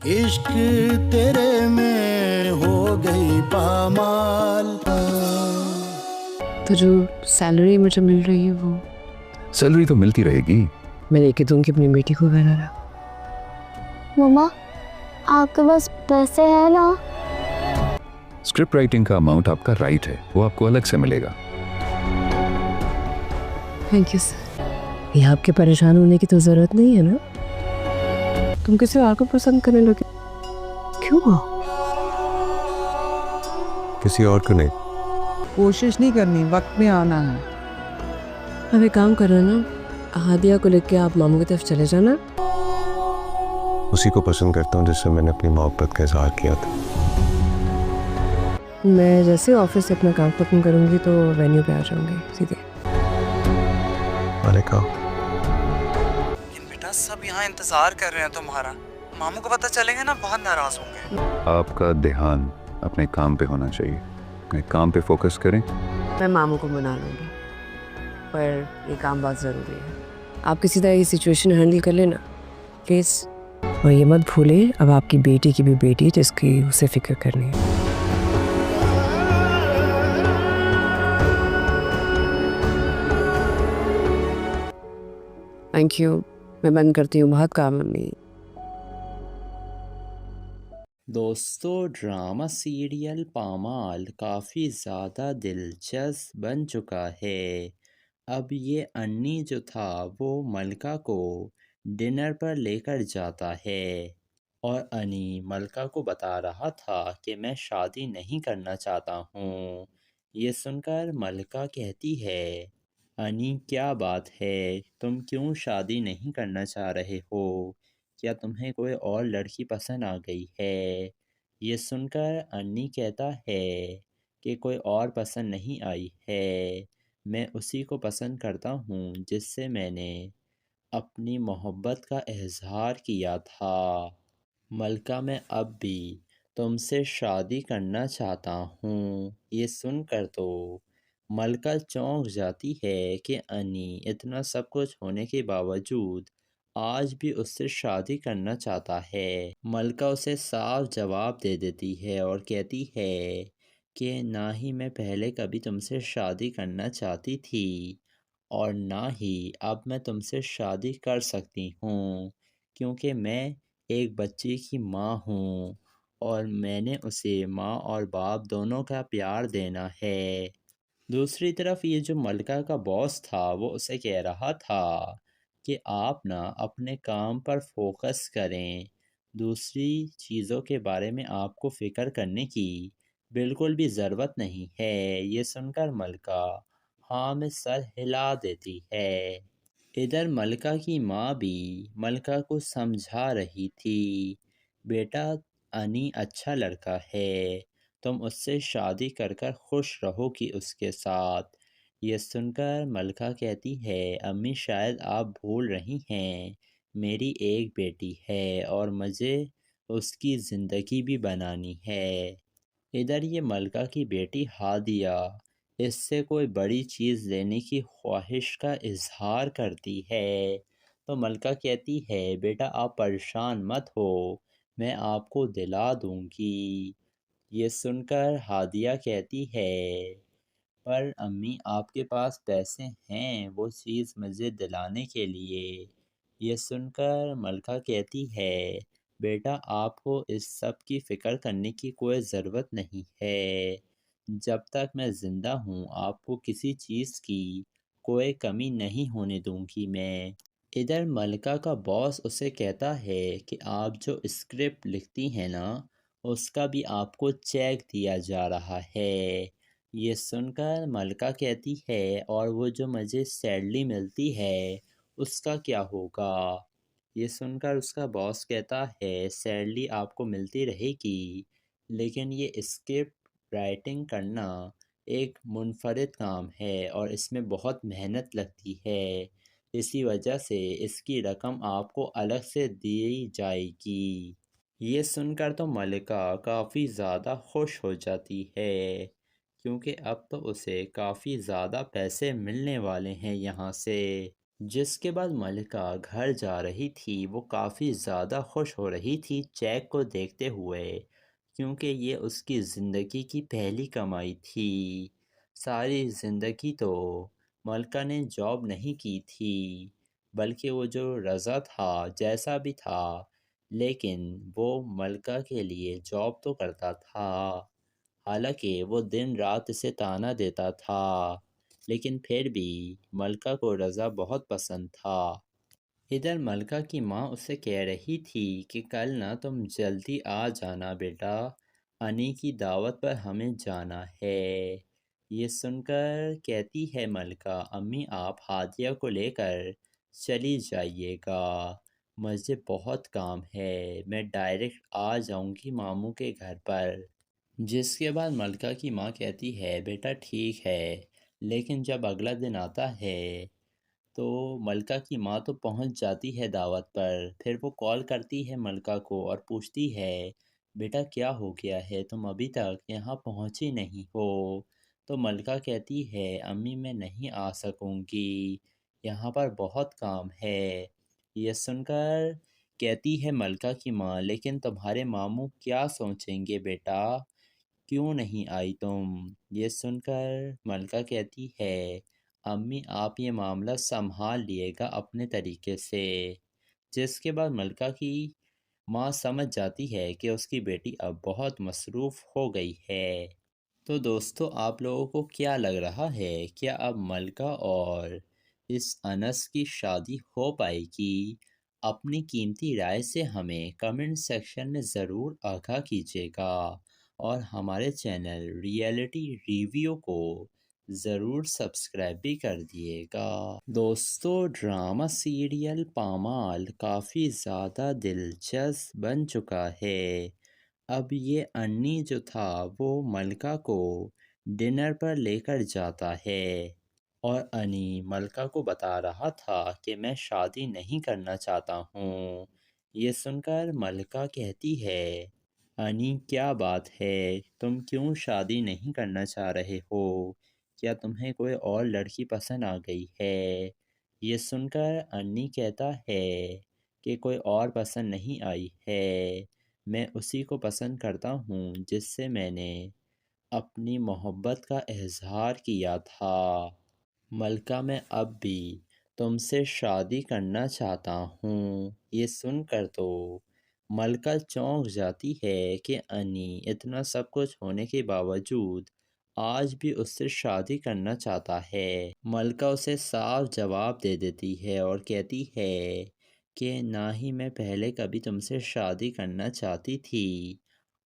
عشق تیرے میں ہو گئی پامال. تو جو سیلری مجھے مل رہی ہے وہ سیلری تو ملتی رہے گی. میں لے کے دوں گی اپنی بیٹی کو وغیرہ. مما آپ کے پاس پیسے ہیں نا؟ اسکرپٹ رائٹنگ کا اماؤنٹ آپ کا رائٹ ہے، وہ آپ کو الگ سے ملے گا. Thank you sir. یہ آپ کے پریشان ہونے کی تو ضرورت نہیں ہے نا. تم کسی اور کو پسند کرنے لگے کیوں؟ کسی اور کو نہیں. کوشش نہیں کرنی، وقت میں آنا ہے. اب ایک کام کرنا نا، ہادیہ کو لے کے آپ ماموں کی طرف چلے جانا. اسی کو پسند کرتا ہوں جس سے میں نے اپنی محبت کا اظہار کیا تھا. میں جیسے آفس سے اپنا کام ختم کروں گی تو وینیو پہ آ جاؤں گی سیدھے. میں نے کہا بیٹا سب یہاں انتظار کر رہے ہیں تمہارا. ماموں کو پتہ چلیں گے نا بہت ناراض ہوں گے. آپ کا دھیان اپنے کام پہ ہونا چاہیے. اپنے کام پہ فوکس کریں. میں ماموں کو منا لوں گی، پر یہ کام بہت ضروری ہے. آپ کسی طرح یہ سچویشن ہینڈل کر لینا پلیز. اور یہ مت بھولیں اب آپ کی بیٹی کی بھی بیٹی جس کی اسے فکر کرنی ہے. Thank you. میں بند کرتی ہوں، بہت کام ہے امی. دوستو ڈرامہ سیریل پامال کافی زیادہ دلچسپ بن چکا ہے. اب یہ انی جو تھا وہ ملکہ کو ڈنر پر لے کر جاتا ہے اور انی ملکہ کو بتا رہا تھا کہ میں شادی نہیں کرنا چاہتا ہوں. یہ سن کر ملکہ کہتی ہے انی کیا بات ہے، تم کیوں شادی نہیں کرنا چاہ رہے ہو؟ کیا تمہیں کوئی اور لڑکی پسند آ گئی ہے؟ یہ سن کر انی کہتا ہے کہ کوئی اور پسند نہیں آئی ہے، میں اسی کو پسند کرتا ہوں جس سے میں نے اپنی محبت کا اظہار کیا تھا. ملکہ میں اب بھی تم سے شادی کرنا چاہتا ہوں. یہ سن کر تو ملکہ چونک جاتی ہے کہ انی اتنا سب کچھ ہونے کے باوجود آج بھی اس سے شادی کرنا چاہتا ہے. ملکہ اسے صاف جواب دے دیتی ہے اور کہتی ہے کہ نہ ہی میں پہلے کبھی تم سے شادی کرنا چاہتی تھی اور نہ ہی اب میں تم سے شادی کر سکتی ہوں، کیونکہ میں ایک بچے کی ماں ہوں اور میں نے اسے ماں اور باپ دونوں کا پیار دینا ہے. دوسری طرف یہ جو ملکہ کا باس تھا وہ اسے کہہ رہا تھا کہ آپ نا اپنے کام پر فوکس کریں، دوسری چیزوں کے بارے میں آپ کو فکر کرنے کی بالکل بھی ضرورت نہیں ہے. یہ سن کر ملکہ ہاں میں سر ہلا دیتی ہے. ادھر ملکہ کی ماں بھی ملکہ کو سمجھا رہی تھی بیٹا انی اچھا لڑکا ہے، تم اس سے شادی کر کر خوش رہو گی اس کے ساتھ. یہ سن کر ملکہ کہتی ہے امی شاید آپ بھول رہی ہیں میری ایک بیٹی ہے اور مجھے اس کی زندگی بھی بنانی ہے. ادھر یہ ملکہ کی بیٹی ہادیہ اس سے کوئی بڑی چیز لینے کی خواہش کا اظہار کرتی ہے تو ملکہ کہتی ہے بیٹا آپ پریشان مت ہو، میں آپ کو دلا دوں گی. یہ سن کر ہادیہ کہتی ہے پر امی آپ کے پاس پیسے ہیں وہ چیز مجھے دلانے کے لیے. یہ سن کر ملکہ کہتی ہے بیٹا آپ کو اس سب کی فکر کرنے کی کوئی ضرورت نہیں ہے، جب تک میں زندہ ہوں آپ کو کسی چیز کی کوئی کمی نہیں ہونے دوں گی میں. ادھر ملکہ کا باس اسے کہتا ہے کہ آپ جو اسکرپٹ لکھتی ہیں نا اس کا بھی آپ کو چیک دیا جا رہا ہے. یہ سن کر ملکہ کہتی ہے اور وہ جو مجھے سیلری ملتی ہے اس کا کیا ہوگا؟ یہ سن کر اس کا باس کہتا ہے سیلری آپ کو ملتی رہے گی لیکن یہ اسکرپٹ رائٹنگ کرنا ایک منفرد کام ہے اور اس میں بہت محنت لگتی ہے، اسی وجہ سے اس کی رقم آپ کو الگ سے دی جائے گی. یہ سن کر تو ملکہ کافی زیادہ خوش ہو جاتی ہے کیونکہ اب تو اسے کافی زیادہ پیسے ملنے والے ہیں یہاں سے. جس کے بعد ملکہ گھر جا رہی تھی وہ کافی زیادہ خوش ہو رہی تھی چیک کو دیکھتے ہوئے، کیونکہ یہ اس کی زندگی کی پہلی کمائی تھی۔ ساری زندگی تو ملکہ نے جاب نہیں کی تھی، بلکہ وہ جو رضا تھا جیسا بھی تھا، لیکن وہ ملکہ کے لیے جاب تو کرتا تھا، حالانکہ وہ دن رات اسے تانا دیتا تھا، لیکن پھر بھی ملکہ کو رضا بہت پسند تھا۔ ادھر ملکہ کی ماں اسے کہہ رہی تھی کہ کل نہ تم جلدی آ جانا بیٹا، انی کی دعوت پر ہمیں جانا ہے۔ یہ سن کر کہتی ہے ملکہ امی آپ ہادیہ کو لے کر چلی جائیے گا، مجھے بہت کام ہے، میں ڈائریکٹ آ جاؤں گی ماموں کے گھر پر۔ جس کے بعد ملکہ کی ماں کہتی ہے بیٹا ٹھیک ہے، لیکن جب اگلا دن آتا ہے تو ملکہ کی ماں تو پہنچ جاتی ہے دعوت پر، پھر وہ کال کرتی ہے ملکہ کو اور پوچھتی ہے بیٹا کیا ہو گیا ہے، تم ابھی تک یہاں پہنچی نہیں ہو؟ تو ملکہ کہتی ہے امی میں نہیں آ سکوں گی، یہاں پر بہت کام ہے۔ یہ سن کر کہتی ہے ملکہ کی ماں لیکن تمہارے ماموں کیا سوچیں گے بیٹا، کیوں نہیں آئی تم؟ یہ سن کر ملکہ کہتی ہے امی آپ یہ معاملہ سنبھال لیے گا اپنے طریقے سے۔ جس کے بعد ملکہ کی ماں سمجھ جاتی ہے کہ اس کی بیٹی اب بہت مصروف ہو گئی ہے۔ تو دوستو آپ لوگوں کو کیا لگ رہا ہے، کیا اب ملکہ اور اس انس کی شادی ہو پائے گی؟ اپنی قیمتی رائے سے ہمیں کمنٹ سیکشن میں ضرور آگاہ کیجیے گا، اور ہمارے چینل ریئلٹی ریویو کو ضرور سبسکرائب بھی کر دیے گا۔ دوستو ڈرامہ سیریل پامال کافی زیادہ دلچسپ بن چکا ہے۔ اب یہ انی جو تھا وہ ملکہ کو ڈنر پر لے کر جاتا ہے، اور انی ملکہ کو بتا رہا تھا کہ میں شادی نہیں کرنا چاہتا ہوں۔ یہ سن کر ملکہ کہتی ہے انی کیا بات ہے، تم کیوں شادی نہیں کرنا چاہ رہے ہو؟ کیا تمہیں کوئی اور لڑکی پسند آ گئی ہے؟ یہ سن کر انی کہتا ہے کہ کوئی اور پسند نہیں آئی ہے، میں اسی کو پسند کرتا ہوں جس سے میں نے اپنی محبت کا اظہار کیا تھا۔ ملکہ میں اب بھی تم سے شادی کرنا چاہتا ہوں۔ یہ سن کر تو ملکہ چونک جاتی ہے کہ انی اتنا سب کچھ ہونے کے باوجود آج بھی اس سے شادی کرنا چاہتا ہے۔ ملکہ اسے صاف جواب دے دیتی ہے اور کہتی ہے کہ نہ ہی میں پہلے کبھی تم سے شادی کرنا چاہتی تھی،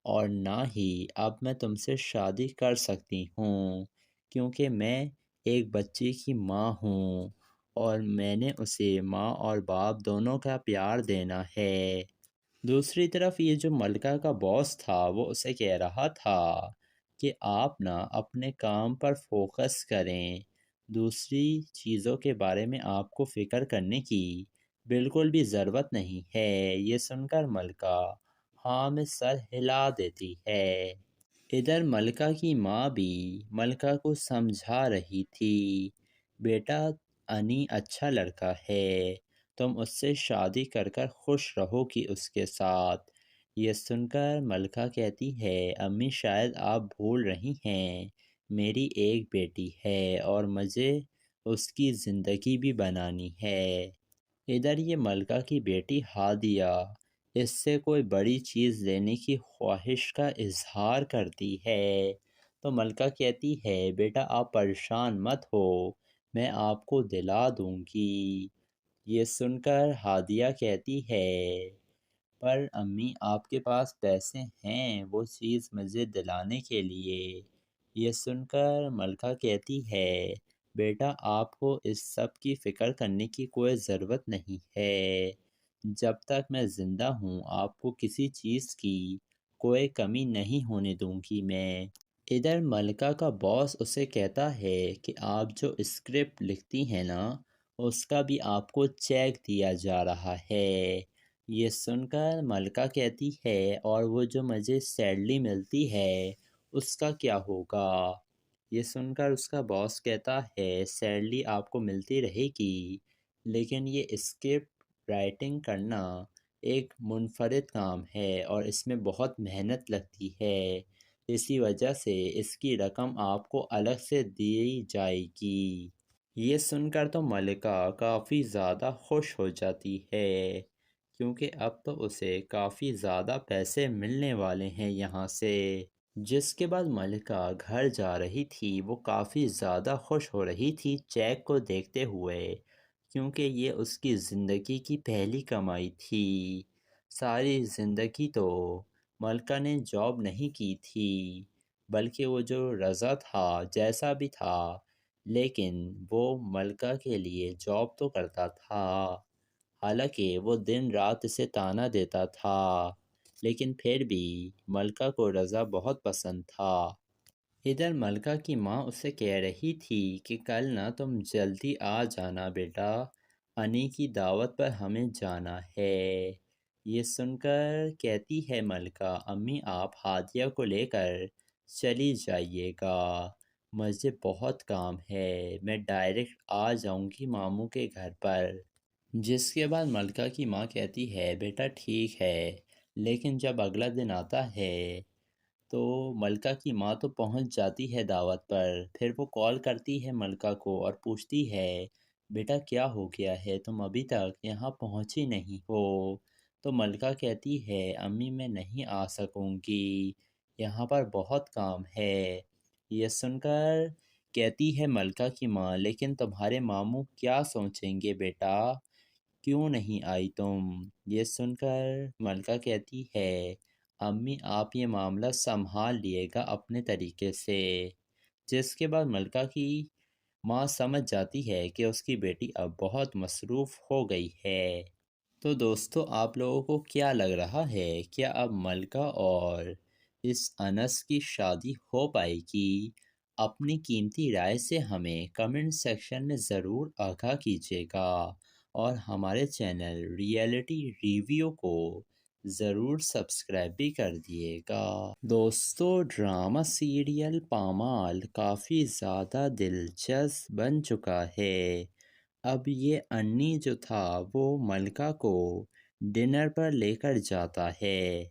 اور نہ ہی اب میں تم سے شادی کر سکتی ہوں، کیونکہ میں ایک بچے کی ماں ہوں، اور میں نے اسے ماں اور باپ دونوں کا پیار دینا ہے۔ دوسری طرف یہ جو ملکہ کا باس تھا وہ اسے کہہ رہا تھا کہ آپ نا اپنے کام پر فوکس کریں، دوسری چیزوں کے بارے میں آپ کو فکر کرنے کی بالکل بھی ضرورت نہیں ہے۔ یہ سن کر ملکہ ہاں میں سر ہلا دیتی ہے۔ ادھر ملکہ کی ماں بھی ملکہ کو سمجھا رہی تھی بیٹا انی اچھا لڑکا ہے، تم اس سے شادی کر کر خوش رہو گی اس کے ساتھ۔ یہ سن کر ملکہ کہتی ہے امی شاید آپ بھول رہی ہیں میری ایک بیٹی ہے اور مجھے اس کی زندگی بھی بنانی ہے۔ ادھر یہ ملکہ کی بیٹی ہادیہ اس سے کوئی بڑی چیز لینے کی خواہش کا اظہار کرتی ہے، تو ملکہ کہتی ہے بیٹا آپ پریشان مت ہو، میں آپ کو دلا دوں گی۔ یہ سن کر ہادیہ کہتی ہے پر امی آپ کے پاس پیسے ہیں وہ چیز مجھے دلانے کے لیے؟ یہ سن کر ملکہ کہتی ہے بیٹا آپ کو اس سب کی فکر کرنے کی کوئی ضرورت نہیں ہے، جب تک میں زندہ ہوں آپ کو کسی چیز کی کوئی کمی نہیں ہونے دوں گی میں۔ ادھر ملکہ کا باس اسے کہتا ہے کہ آپ جو اسکرپٹ لکھتی ہیں نا اس کا بھی آپ کو چیک دیا جا رہا ہے۔ یہ سن کر ملکہ کہتی ہے اور وہ جو مجھے سیلری ملتی ہے اس کا کیا ہوگا؟ یہ سن کر اس کا باس کہتا ہے سیلری آپ کو ملتی رہے گی، لیکن یہ اسکرپٹ رائٹنگ کرنا ایک منفرد کام ہے اور اس میں بہت محنت لگتی ہے، اسی وجہ سے اس کی رقم آپ کو الگ سے دی جائے گی۔ یہ سن کر تو ملکہ کافی زیادہ خوش ہو جاتی ہے، کیونکہ اب تو اسے کافی زیادہ پیسے ملنے والے ہیں یہاں سے۔ جس کے بعد ملکہ گھر جا رہی تھی، وہ کافی زیادہ خوش ہو رہی تھی چیک کو دیکھتے ہوئے، کیونکہ یہ اس کی زندگی کی پہلی کمائی تھی۔ ساری زندگی تو ملکہ نے جاب نہیں کی تھی، بلکہ وہ جو رضا تھا جیسا بھی تھا، لیکن وہ ملکہ کے لیے جاب تو کرتا تھا، حالانکہ وہ دن رات اسے تانا دیتا تھا، لیکن پھر بھی ملکہ کو رضا بہت پسند تھا۔ ادھر ملکہ کی ماں اسے کہہ رہی تھی کہ کل نہ تم جلدی آ جانا بیٹا، انی کی دعوت پر ہمیں جانا ہے۔ یہ سن کر کہتی ہے ملکہ، امی آپ ہادیہ کو لے کر چلی جائیے گا، مجھے بہت کام ہے، میں ڈائریکٹ آ جاؤں گی ماموں کے گھر پر۔ جس کے بعد ملکہ کی ماں کہتی ہے بیٹا ٹھیک ہے، لیکن جب اگلا دن آتا ہے تو ملکہ کی ماں تو پہنچ جاتی ہے دعوت پر، پھر وہ کال کرتی ہے ملکہ کو اور پوچھتی ہے بیٹا کیا ہو گیا ہے، تم ابھی تک یہاں پہنچی نہیں ہو؟ تو ملکہ کہتی ہے امی میں نہیں آ سکوں گی، یہاں پر بہت کام ہے۔ یہ سن کر کہتی ہے ملکہ کی ماں لیکن تمہارے ماموں کیا سوچیں گے بیٹا، کیوں نہیں آئی تم؟ یہ سن کر ملکہ کہتی ہے امی آپ یہ معاملہ سنبھال لیے گا اپنے طریقے سے۔ جس کے بعد ملکہ کی ماں سمجھ جاتی ہے کہ اس کی بیٹی اب بہت مصروف ہو گئی ہے۔ تو دوستو آپ لوگوں کو کیا لگ رہا ہے، کیا اب ملکہ اور اس انس کی شادی ہو پائے گی؟ اپنی قیمتی رائے سے ہمیں کمنٹ سیکشن میں ضرور آگاہ کیجیے گا، اور ہمارے چینل ریئلٹی ریویو کو ضرور سبسکرائب بھی کر دیے گا۔ دوستو ڈرامہ سیریل پامال کافی زیادہ دلچسپ بن چکا ہے۔ اب یہ انی جو تھا وہ ملکہ کو ڈنر پر لے کر جاتا ہے،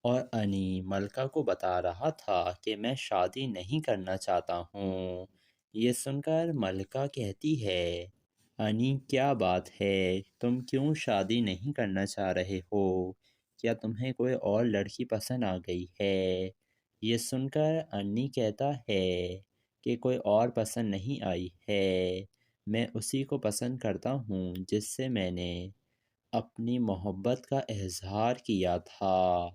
اور انی ملکہ کو بتا رہا تھا کہ میں شادی نہیں کرنا چاہتا ہوں۔ یہ سن کر ملکہ کہتی ہے انی کیا بات ہے، تم کیوں شادی نہیں کرنا چاہ رہے ہو؟ کیا تمہیں کوئی اور لڑکی پسند آ گئی ہے؟ یہ سن کر انی کہتا ہے کہ کوئی اور پسند نہیں آئی ہے، میں اسی کو پسند کرتا ہوں جس سے میں نے اپنی محبت کا اظہار کیا تھا۔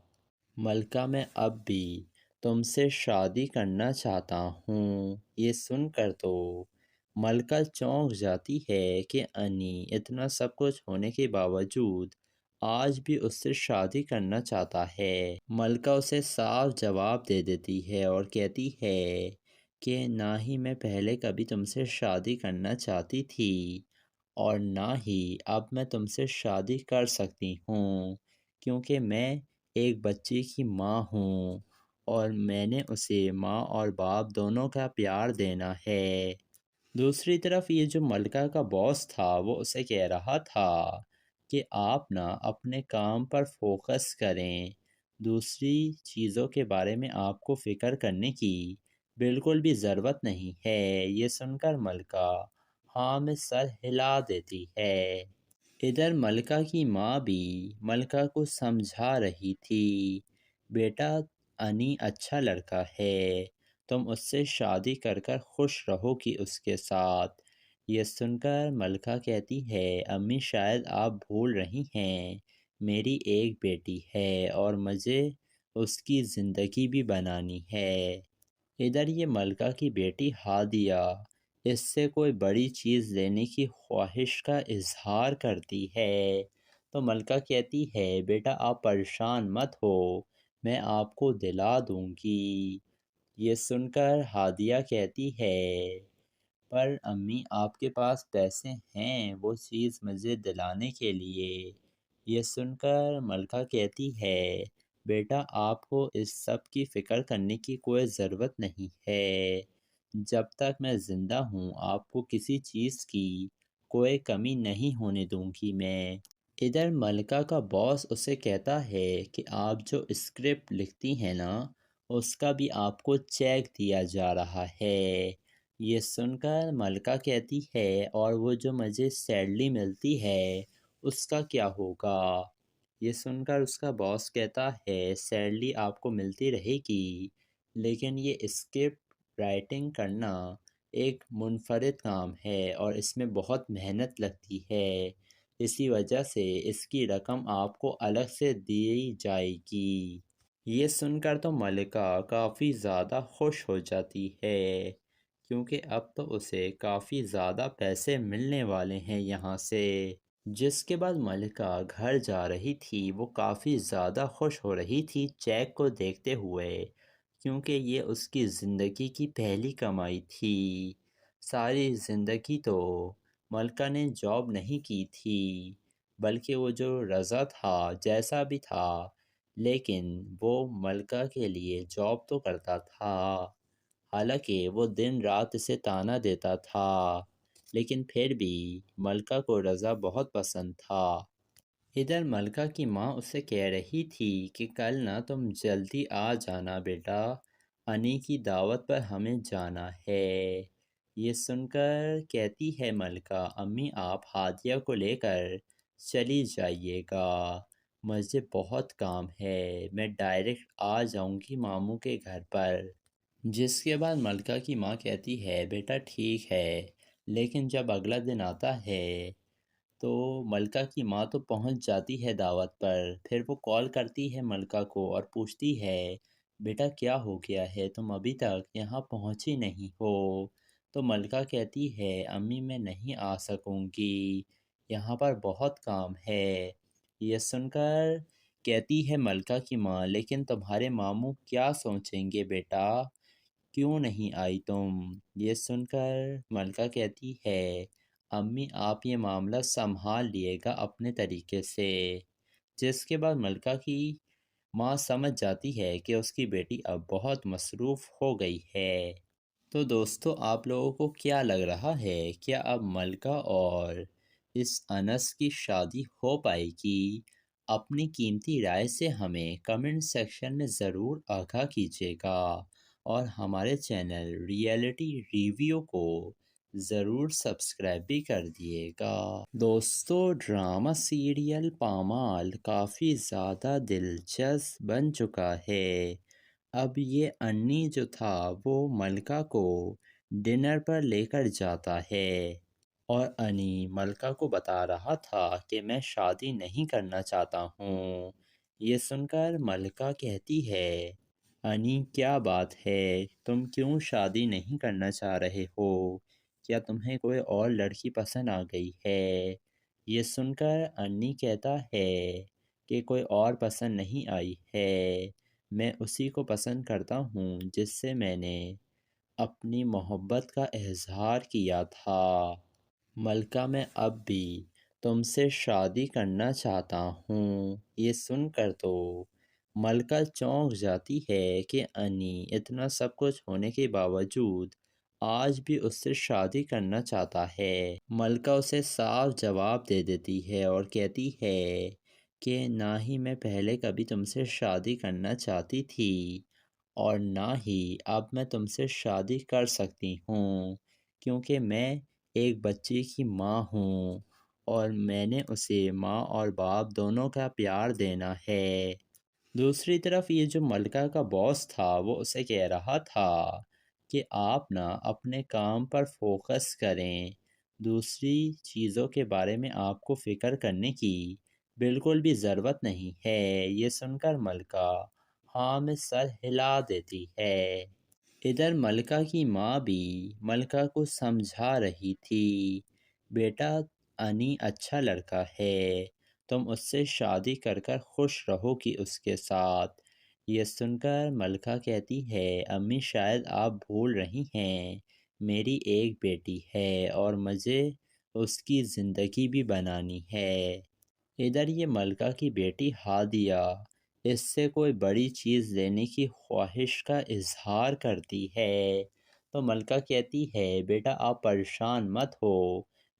ملکہ میں اب بھی تم سے شادی کرنا چاہتا ہوں۔ یہ سن کر تو ملکہ چونک جاتی ہے کہ انی اتنا سب کچھ ہونے کے باوجود آج بھی اس سے شادی کرنا چاہتا ہے۔ ملکہ اسے صاف جواب دے دیتی ہے اور کہتی ہے کہ نہ ہی میں پہلے کبھی تم سے شادی کرنا چاہتی تھی، اور نہ ہی اب میں تم سے شادی کر سکتی ہوں، کیونکہ میں ایک بچے کی ماں ہوں، اور میں نے اسے ماں اور باپ دونوں کا پیار دینا ہے۔ دوسری طرف یہ جو ملکہ کا باس تھا وہ اسے کہہ رہا تھا کہ آپ نا اپنے کام پر فوکس کریں، دوسری چیزوں کے بارے میں آپ کو فکر کرنے کی بالکل بھی ضرورت نہیں ہے۔ یہ سن کر ملکہ ہاں میں سر ہلا دیتی ہے۔ ادھر ملکہ کی ماں بھی ملکہ کو سمجھا رہی تھی بیٹا انی اچھا لڑکا ہے، تم اس سے شادی کر کر خوش رہو گی اس کے ساتھ۔ یہ سن کر ملکہ کہتی ہے امی شاید آپ بھول رہی ہیں، میری ایک بیٹی ہے اور مجھے اس کی زندگی بھی بنانی ہے۔ ادھر یہ ملکہ کی بیٹی ہادیہ اس سے کوئی بڑی چیز لینے کی خواہش کا اظہار کرتی ہے، تو ملکہ کہتی ہے بیٹا آپ پریشان مت ہو، میں آپ کو دلا دوں گی۔ یہ سن کر ہادیہ کہتی ہے پر امی آپ کے پاس پیسے ہیں وہ چیز مجھے دلانے کے لیے؟ یہ سن کر ملکہ کہتی ہے بیٹا آپ کو اس سب کی فکر کرنے کی کوئی ضرورت نہیں ہے، جب تک میں زندہ ہوں آپ کو کسی چیز کی کوئی کمی نہیں ہونے دوں گی میں۔ ادھر ملکہ کا باس اسے کہتا ہے کہ آپ جو اسکرپٹ لکھتی ہیں نا اس کا بھی آپ کو چیک دیا جا رہا ہے۔ یہ سن کر ملکہ کہتی ہے اور وہ جو مجھے سیلری ملتی ہے اس کا کیا ہوگا؟ یہ سن کر اس کا باس کہتا ہے سیلری آپ کو ملتی رہے گی، لیکن یہ اسکرپٹ رائٹنگ کرنا ایک منفرد کام ہے اور اس میں بہت محنت لگتی ہے، اسی وجہ سے اس کی رقم آپ کو الگ سے دی جائے گی۔ یہ سن کر تو ملکہ کافی زیادہ خوش ہو جاتی ہے کیونکہ اب تو اسے کافی زیادہ پیسے ملنے والے ہیں یہاں سے۔ جس کے بعد ملکہ گھر جا رہی تھی وہ کافی زیادہ خوش ہو رہی تھی چیک کو دیکھتے ہوئے، کیونکہ یہ اس کی زندگی کی پہلی کمائی تھی۔ ساری زندگی تو ملکہ نے جاب نہیں کی تھی، بلکہ وہ جو رضا تھا جیسا بھی تھا لیکن وہ ملکہ کے لیے جاب تو کرتا تھا، حالانکہ وہ دن رات اسے تانا دیتا تھا، لیکن پھر بھی ملکہ کو رضا بہت پسند تھا۔ ادھر ملکہ کی ماں اسے کہہ رہی تھی کہ کل نہ تم جلدی آ جانا بیٹا، انی کی دعوت پر ہمیں جانا ہے۔ یہ سن کر کہتی ہے ملکہ امی آپ ہادیہ کو لے کر چلی جائیے گا، مجھے بہت کام ہے، میں ڈائریکٹ آ جاؤں گی ماموں کے گھر پر۔ جس کے بعد ملکہ کی ماں کہتی ہے بیٹا ٹھیک ہے، لیکن جب اگلا دن آتا ہے تو ملکہ کی ماں تو پہنچ جاتی ہے دعوت پر، پھر وہ کال کرتی ہے ملکہ کو اور پوچھتی ہے بیٹا کیا ہو گیا ہے، تم ابھی تک یہاں پہنچی نہیں ہو؟ تو ملکہ کہتی ہے امی میں نہیں آ سکوں گی، یہاں پر بہت کام ہے۔ یہ سن کر کہتی ہے ملکہ کی ماں لیکن تمہارے ماموں کیا سوچیں گے بیٹا، کیوں نہیں آئی تم؟ یہ سن کر ملکہ کہتی ہے امی آپ یہ معاملہ سنبھال لیے گا اپنے طریقے سے۔ جس کے بعد ملکہ کی ماں سمجھ جاتی ہے کہ اس کی بیٹی اب بہت مصروف ہو گئی ہے۔ تو دوستو آپ لوگوں کو کیا لگ رہا ہے، کیا اب ملکہ اور اس انس کی شادی ہو پائے گی؟ اپنی قیمتی رائے سے ہمیں کمنٹ سیکشن میں ضرور آگاہ کیجیے گا اور ہمارے چینل ریئلٹی ریویو کو ضرور سبسکرائب بھی کر دیے گا۔ دوستو ڈرامہ سیریل پامال کافی زیادہ دلچسپ بن چکا ہے۔ اب یہ انی جو تھا وہ ملکہ کو ڈنر پر لے کر جاتا ہے اور انی ملکہ کو بتا رہا تھا کہ میں شادی نہیں کرنا چاہتا ہوں۔ یہ سن کر ملکہ کہتی ہے انی کیا بات ہے، تم کیوں شادی نہیں کرنا چاہ رہے ہو؟ کیا تمہیں کوئی اور لڑکی پسند آ گئی ہے؟ یہ سن کر انی کہتا ہے کہ کوئی اور پسند نہیں آئی ہے، میں اسی کو پسند کرتا ہوں جس سے میں نے اپنی محبت کا اظہار کیا تھا۔ ملکہ میں اب بھی تم سے شادی کرنا چاہتا ہوں۔ یہ سن کر تو ملکہ چونک جاتی ہے کہ انی اتنا سب کچھ ہونے کے باوجود آج بھی اس سے شادی کرنا چاہتا ہے۔ ملکہ اسے صاف جواب دے دیتی ہے اور کہتی ہے کہ نہ ہی میں پہلے کبھی تم سے شادی کرنا چاہتی تھی اور نہ ہی اب میں تم سے شادی کر سکتی ہوں، کیونکہ میں ایک بچے کی ماں ہوں اور میں نے اسے ماں اور باپ دونوں کا پیار دینا ہے۔ دوسری طرف یہ جو ملکہ کا باس تھا وہ اسے کہہ رہا تھا کہ آپ نا اپنے کام پر فوکس کریں، دوسری چیزوں کے بارے میں آپ کو فکر کرنے کی بالکل بھی ضرورت نہیں ہے۔ یہ سن کر ملکہ ہاں میں سر ہلا دیتی ہے۔ ادھر ملکہ کی ماں بھی ملکہ کو سمجھا رہی تھی بیٹا انی اچھا لڑکا ہے، تم اس سے شادی کر کر خوش رہو گی اس کے ساتھ۔ یہ سن کر ملکہ کہتی ہے امی شاید آپ بھول رہی ہیں میری ایک بیٹی ہے اور مجھے اس کی زندگی بھی بنانی ہے۔ ادھر یہ ملکہ کی بیٹی ہادیہ اس سے کوئی بڑی چیز لینے کی خواہش کا اظہار کرتی ہے تو ملکہ کہتی ہے بیٹا آپ پریشان مت ہو،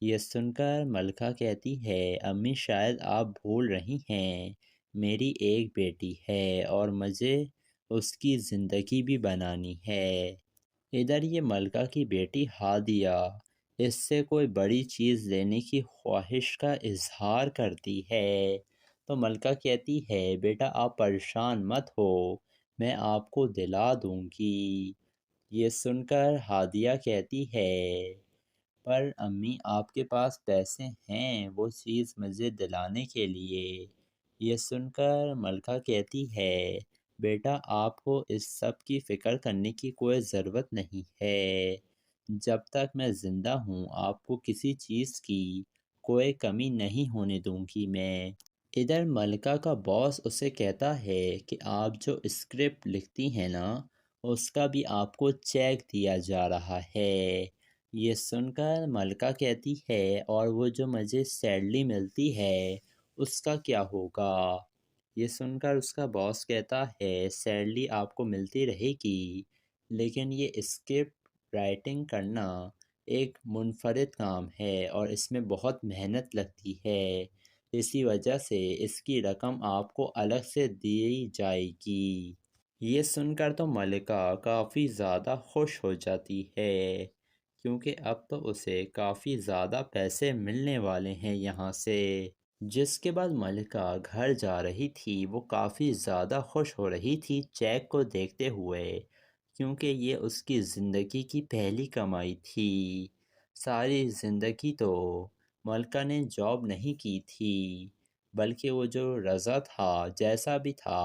یہ سن کر ملکہ کہتی ہے امی شاید آپ بھول رہی ہیں میری ایک بیٹی ہے اور مجھے اس کی زندگی بھی بنانی ہے۔ ادھر یہ ملکہ کی بیٹی ہادیہ اس سے کوئی بڑی چیز لینے کی خواہش کا اظہار کرتی ہے تو ملکہ کہتی ہے بیٹا آپ پریشان مت ہو، میں آپ کو دلا دوں گی۔ یہ سن کر ہادیہ کہتی ہے پر امی آپ کے پاس پیسے ہیں وہ چیز مجھے دلانے کے لیے۔ یہ سن کر ملکہ کہتی ہے بیٹا آپ کو اس سب کی فکر کرنے کی کوئی ضرورت نہیں ہے، جب تک میں زندہ ہوں آپ کو کسی چیز کی کوئی کمی نہیں ہونے دوں گی میں۔ ادھر ملکہ کا باس اسے کہتا ہے کہ آپ جو اسکرپٹ لکھتی ہیں نا اس کا بھی آپ کو چیک دیا جا رہا ہے۔ یہ سن کر ملکہ کہتی ہے اور وہ جو مجھے سیلری ملتی ہے اس کا کیا ہوگا؟ یہ سن کر اس کا باس کہتا ہے سیلری آپ کو ملتی رہے گی لیکن یہ اسکرپٹ رائٹنگ کرنا ایک منفرد کام ہے اور اس میں بہت محنت لگتی ہے، اسی وجہ سے اس کی رقم آپ کو الگ سے دی جائے گی۔ یہ سن کر تو ملکہ کافی زیادہ خوش ہو جاتی ہے کیونکہ اب تو اسے کافی زیادہ پیسے ملنے والے ہیں یہاں سے۔ جس کے بعد ملکہ گھر جا رہی تھی وہ کافی زیادہ خوش ہو رہی تھی چیک کو دیکھتے ہوئے کیونکہ یہ اس کی زندگی کی پہلی کمائی تھی۔ ساری زندگی تو ملکہ نے جاب نہیں کی تھی بلکہ وہ جو رضا تھا جیسا بھی تھا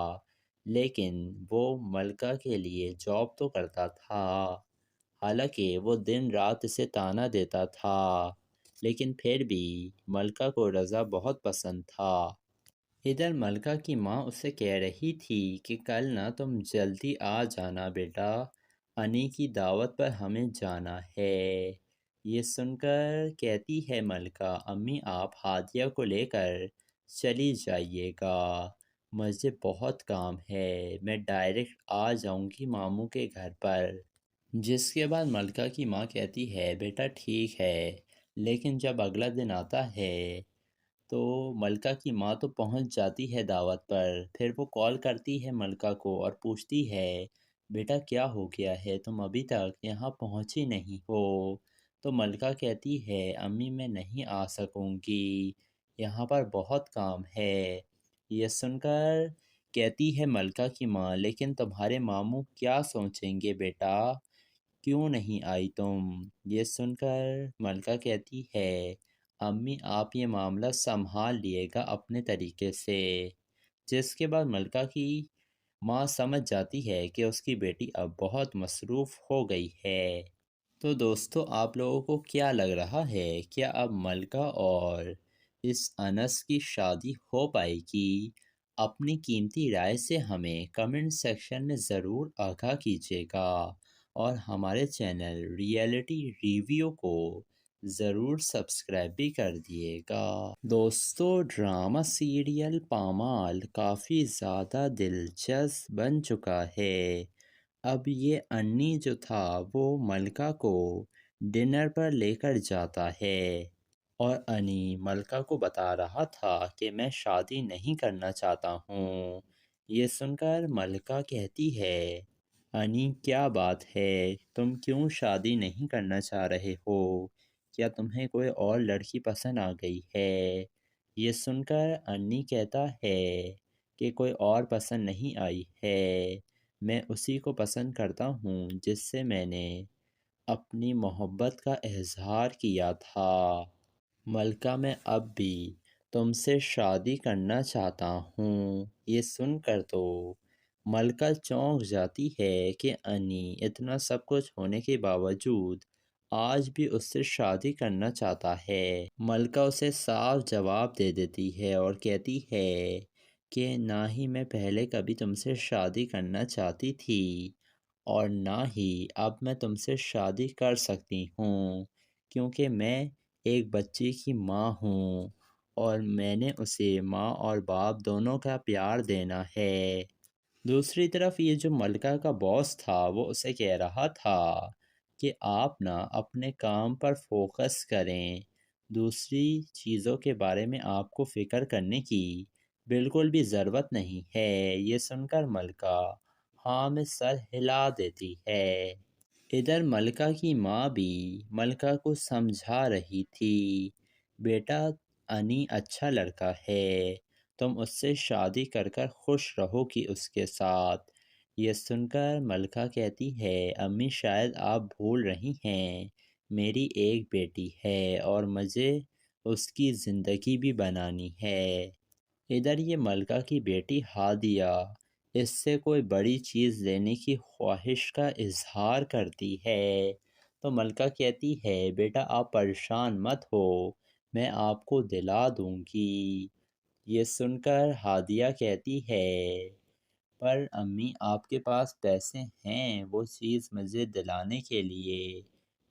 لیکن وہ ملکہ کے لیے جاب تو کرتا تھا، حالانکہ وہ دن رات اسے طعنہ دیتا تھا لیکن پھر بھی ملکہ کو رضا بہت پسند تھا۔ ادھر ملکہ کی ماں اسے کہہ رہی تھی کہ کل نہ تم جلدی آ جانا بیٹا، انی کی دعوت پر ہمیں جانا ہے۔ یہ سن کر کہتی ہے ملکہ امی آپ ہادیہ کو لے کر چلی جائیے گا، مجھے بہت کام ہے، میں ڈائریکٹ آ جاؤں گی ماموں کے گھر پر۔ جس کے بعد ملکہ کی ماں کہتی ہے بیٹا ٹھیک ہے، لیکن جب اگلا دن آتا ہے تو ملکہ کی ماں تو پہنچ جاتی ہے دعوت پر، پھر وہ کال کرتی ہے ملکہ کو اور پوچھتی ہے بیٹا کیا ہو گیا ہے تم ابھی تک یہاں پہنچی نہیں ہو؟ تو ملکہ کہتی ہے امی میں نہیں آ سکوں گی، یہاں پر بہت کام ہے۔ یہ سن کر کہتی ہے ملکہ کی ماں لیکن تمہارے ماموں کیا سوچیں گے بیٹا، کیوں نہیں آئی تم؟ یہ سن کر ملکہ کہتی ہے امی آپ یہ معاملہ سنبھال لیے گا اپنے طریقے سے۔ جس کے بعد ملکہ کی ماں سمجھ جاتی ہے کہ اس کی بیٹی اب بہت مصروف ہو گئی ہے۔ تو دوستو آپ لوگوں کو کیا لگ رہا ہے، کیا اب ملکہ اور اس انس کی شادی ہو پائے گی؟ اپنی قیمتی رائے سے ہمیں کمنٹ سیکشن میں ضرور آگاہ کیجیے گا اور ہمارے چینل ریئلٹی ریویو کو ضرور سبسکرائب بھی کر دیے گا۔ دوستو ڈرامہ سیریل پامال کافی زیادہ دلچسپ بن چکا ہے۔ اب یہ انی جو تھا وہ ملکہ کو ڈنر پر لے کر جاتا ہے اور انی ملکہ کو بتا رہا تھا کہ میں شادی نہیں کرنا چاہتا ہوں۔ یہ سن کر ملکہ کہتی ہے انی کیا بات ہے، تم کیوں شادی نہیں کرنا چاہ رہے ہو؟ کیا تمہیں کوئی اور لڑکی پسند آ گئی ہے؟ یہ سن کر انی کہتا ہے کہ کوئی اور پسند نہیں آئی ہے، میں اسی کو پسند کرتا ہوں جس سے میں نے اپنی محبت کا اظہار کیا تھا۔ ملکہ میں اب بھی تم سے شادی کرنا چاہتا ہوں۔ یہ سن کر تو ملکہ چونک جاتی ہے کہ انی اتنا سب کچھ ہونے کے باوجود آج بھی اس سے شادی کرنا چاہتا ہے۔ ملکہ اسے صاف جواب دے دیتی ہے اور کہتی ہے کہ نہ ہی میں پہلے کبھی تم سے شادی کرنا چاہتی تھی اور نہ ہی اب میں تم سے شادی کر سکتی ہوں کیونکہ میں ایک بچے کی ماں ہوں اور میں نے اسے ماں اور باپ دونوں کا پیار دینا ہے۔ دوسری طرف یہ جو ملکہ کا باس تھا وہ اسے کہہ رہا تھا کہ آپ نا اپنے کام پر فوکس کریں، دوسری چیزوں کے بارے میں آپ کو فکر کرنے کی بالکل بھی ضرورت نہیں ہے۔ یہ سن کر ملکہ ہاں میں سر ہلا دیتی ہے۔ ادھر ملکہ کی ماں بھی ملکہ کو سمجھا رہی تھی، بیٹا انی اچھا لڑکا ہے، تم اس سے شادی کر کر خوش رہو گی اس کے ساتھ۔ یہ سن کر ملکہ کہتی ہے، امی شاید آپ بھول رہی ہیں، میری ایک بیٹی ہے اور مجھے اس کی زندگی بھی بنانی ہے۔ ادھر یہ ملکہ کی بیٹی ہادیہ اس سے کوئی بڑی چیز لینے کی خواہش کا اظہار کرتی ہے، تو ملکہ کہتی ہے، بیٹا آپ پریشان مت ہو، میں آپ کو دلا دوں گی۔ یہ سن کر ہادیہ کہتی ہے، پر امی آپ کے پاس پیسے ہیں وہ چیز مجھے دلانے کے لیے؟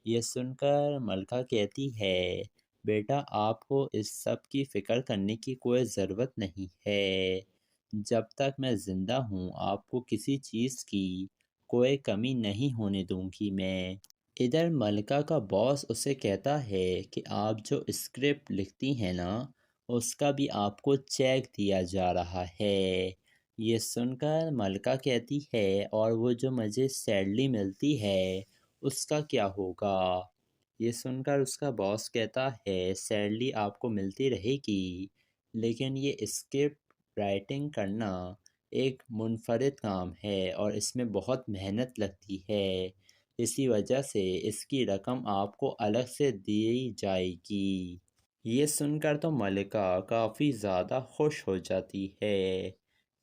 یہ سن کر ملکہ کہتی ہے، بیٹا آپ کو اس سب کی فکر کرنے کی کوئی ضرورت نہیں ہے، جب تک میں زندہ ہوں آپ کو کسی چیز کی کوئی کمی نہیں ہونے دوں گی میں۔ ادھر ملکہ کا باس اسے کہتا ہے کہ آپ جو اسکرپٹ لکھتی ہیں نا اس کا بھی آپ کو چیک دیا جا رہا ہے۔ یہ سن کر ملکہ کہتی ہے، اور وہ جو مجھے سیلری ملتی ہے اس کا کیا ہوگا؟ یہ سن کر اس کا باس کہتا ہے، سیلری آپ کو ملتی رہے گی، لیکن یہ اسکرپٹ رائٹنگ کرنا ایک منفرد کام ہے اور اس میں بہت محنت لگتی ہے، اسی وجہ سے اس کی رقم آپ کو الگ سے دی جائے گی۔ یہ سن کر تو ملکہ کافی زیادہ خوش ہو جاتی ہے،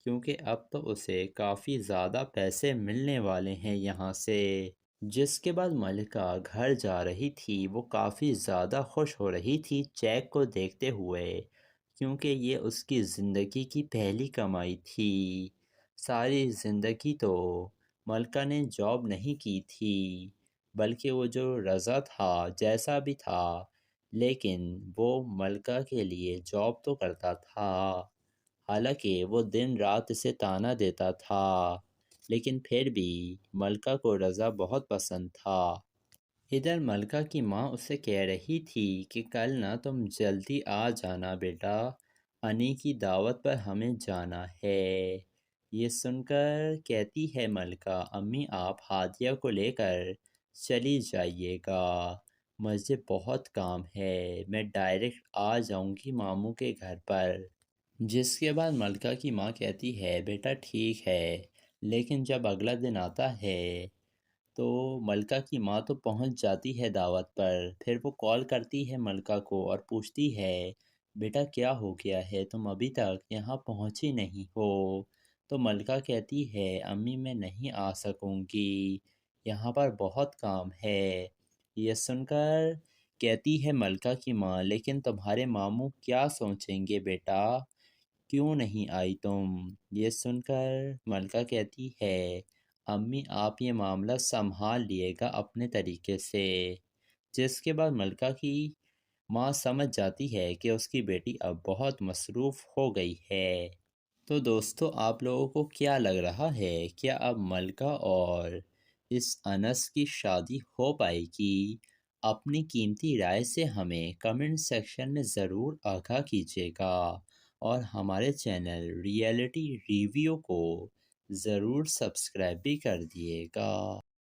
کیونکہ اب تو اسے کافی زیادہ پیسے ملنے والے ہیں یہاں سے۔ جس کے بعد ملکہ گھر جا رہی تھی وہ کافی زیادہ خوش ہو رہی تھی چیک کو دیکھتے ہوئے، کیونکہ یہ اس کی زندگی کی پہلی کمائی تھی۔ ساری زندگی تو ملکہ نے جاب نہیں کی تھی، بلکہ وہ جو رضا تھا جیسا بھی تھا، لیکن وہ ملکہ کے لیے جاب تو کرتا تھا، حالانکہ وہ دن رات اسے طعنہ دیتا تھا، لیکن پھر بھی ملکہ کو رضا بہت پسند تھا۔ ادھر ملکہ کی ماں اسے کہہ رہی تھی کہ کل نہ تم جلدی آ جانا بیٹا، انی کی دعوت پر ہمیں جانا ہے۔ یہ سن کر کہتی ہے ملکہ، امی آپ ہادیہ کو لے کر چلی جائیے گا، مجھے بہت کام ہے، میں ڈائریکٹ آ جاؤں گی ماموں کے گھر پر۔ جس کے بعد ملکہ کی ماں کہتی ہے، بیٹا ٹھیک ہے، لیکن جب اگلا دن آتا ہے تو ملکہ کی ماں تو پہنچ جاتی ہے دعوت پر، پھر وہ کال کرتی ہے ملکہ کو اور پوچھتی ہے، بیٹا کیا ہو گیا ہے، تم ابھی تک یہاں پہنچی نہیں ہو؟ تو ملکہ کہتی ہے، امی میں نہیں آ سکوں گی، یہاں پر بہت کام ہے۔ یہ سن کر کہتی ہے ملکہ کی ماں، لیکن تمہارے ماموں کیا سوچیں گے بیٹا، کیوں نہیں آئی تم؟ یہ سن کر ملکہ کہتی ہے، امی آپ یہ معاملہ سنبھال لیے گا اپنے طریقے سے۔ جس کے بعد ملکہ کی ماں سمجھ جاتی ہے کہ اس کی بیٹی اب بہت مصروف ہو گئی ہے۔ تو دوستو آپ لوگوں کو کیا لگ رہا ہے، کیا اب ملکہ اور اس انس کی شادی ہو پائے گی؟ اپنی قیمتی رائے سے ہمیں کمنٹ سیکشن میں ضرور آگاہ کیجیے گا، اور ہمارے چینل ریئلٹی ریویو کو ضرور سبسکرائب بھی کر دیے گا۔